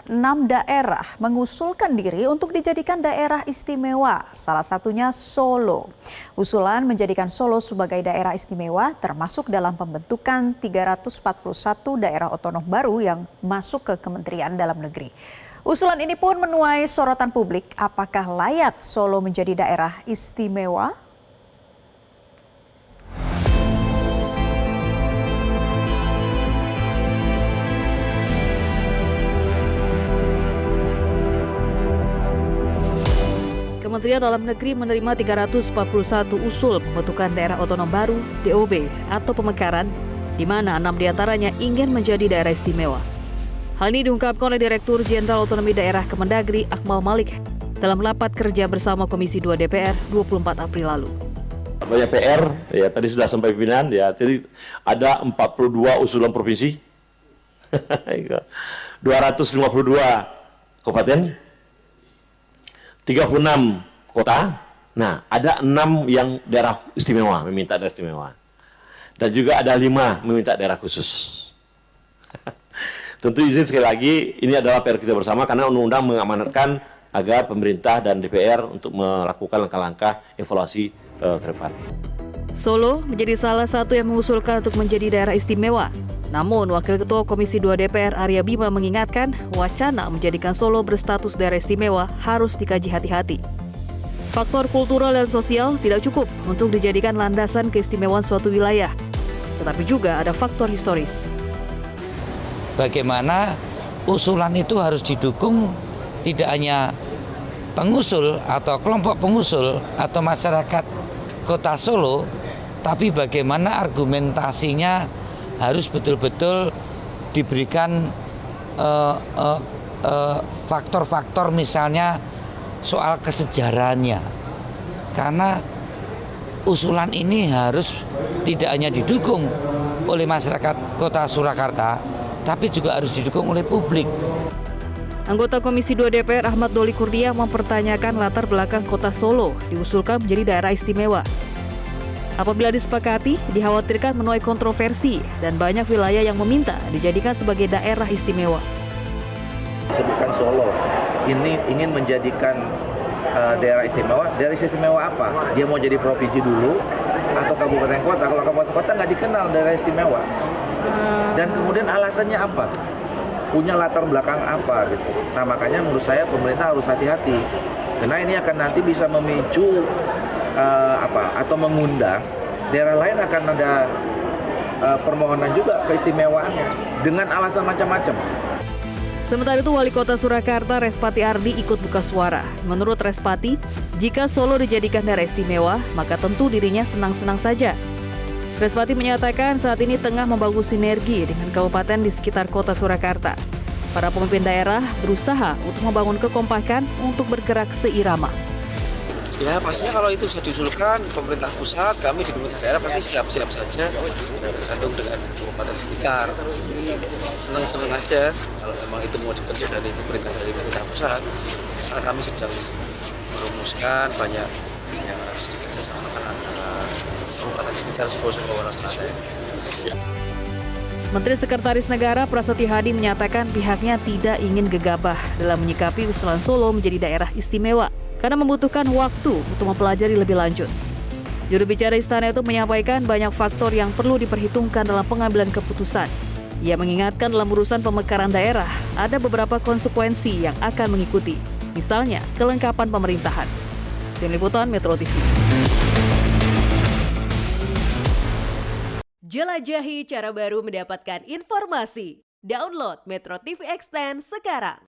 6 daerah mengusulkan diri untuk dijadikan daerah istimewa, salah satunya Solo. Usulan menjadikan Solo sebagai daerah istimewa termasuk dalam pembentukan 341 daerah otonom baru yang masuk ke Kementerian Dalam Negeri. Usulan ini pun menuai sorotan publik, apakah layak Solo menjadi daerah istimewa? Kementerian Dalam Negeri menerima 341 usul pembentukan daerah otonom baru (DOB) atau pemekaran, di mana 6 diantaranya ingin menjadi daerah istimewa. Hal ini diungkapkan oleh Direktur Jenderal Otonomi Daerah Kemendagri Akmal Malik dalam rapat kerja bersama Komisi 2 DPR 24 April lalu. Banyak PR, ya tadi sudah sampai pimpinan, ya jadi ada 42 usulan provinsi, 252 kabupaten, 36 kota. Nah, ada 6 yang daerah istimewa, meminta daerah istimewa. Dan juga ada 5 meminta daerah khusus. Tentu izin sekali lagi, ini adalah PR kita bersama karena undang-undang mengamanatkan agar pemerintah dan DPR untuk melakukan langkah-langkah evaluasi ke depan. Solo menjadi salah satu yang mengusulkan untuk menjadi daerah istimewa. Namun, Wakil Ketua Komisi 2 DPR Arya Bima mengingatkan wacana menjadikan Solo berstatus daerah istimewa harus dikaji hati-hati. Faktor kultural dan sosial tidak cukup untuk dijadikan landasan keistimewaan suatu wilayah, tetapi juga ada faktor historis. Bagaimana usulan itu harus didukung tidak hanya pengusul atau kelompok pengusul atau masyarakat Kota Solo, tapi bagaimana argumentasinya harus betul-betul diberikan faktor-faktor misalnya soal kesejarahannya. Karena usulan ini harus tidak hanya didukung oleh masyarakat Kota Surakarta, tapi juga harus didukung oleh publik. Anggota Komisi 2 DPR Ahmad Doli Kurnia mempertanyakan latar belakang Kota Solo diusulkan menjadi daerah istimewa. Apabila disepakati, dikhawatirkan menuai kontroversi dan banyak wilayah yang meminta dijadikan sebagai daerah istimewa. Disebutkan Solo, ini ingin menjadikan daerah istimewa. Daerah istimewa apa? Dia mau jadi provinsi dulu atau kabupaten kota? Kalau kabupaten kota nggak dikenal daerah istimewa. Dan kemudian alasannya apa? Punya latar belakang apa gitu. Nah makanya menurut saya pemerintah harus hati-hati. Karena ini akan nanti bisa memicu atau mengundang daerah lain akan ada permohonan juga keistimewaannya dengan alasan macam-macam. Sementara itu, Wali Kota Surakarta Respati Ardi ikut buka suara. Menurut Respati, jika Solo dijadikan daerah istimewa, maka tentu dirinya senang-senang saja. Respati menyatakan saat ini tengah membangun sinergi dengan kabupaten di sekitar Kota Surakarta. Para pemimpin daerah berusaha untuk membangun kekompakan untuk bergerak seirama. Ya pastinya kalau itu sudah diusulkan pemerintah pusat, kami di pemerintah daerah pasti siap-siap saja tergantung dengan kabupaten sekitar. Senang-senang aja kalau memang itu mau dikerja dari pemerintah pusat. Karena kami sedang merumuskan banyak sedikit kerjasama antara kabupaten sekitar Solo Selatan. Menteri Sekretaris Negara Prasetyo Hadi menyatakan pihaknya tidak ingin gegabah dalam menyikapi usulan Solo menjadi daerah istimewa karena membutuhkan waktu untuk mempelajari lebih lanjut. Juru bicara Istana itu menyampaikan banyak faktor yang perlu diperhitungkan dalam pengambilan keputusan. Ia mengingatkan dalam urusan pemekaran daerah, ada beberapa konsekuensi yang akan mengikuti, misalnya kelengkapan pemerintahan. Tim Liputan Metro TV. Jelajahi cara baru mendapatkan informasi. Download Metro TV Extend sekarang.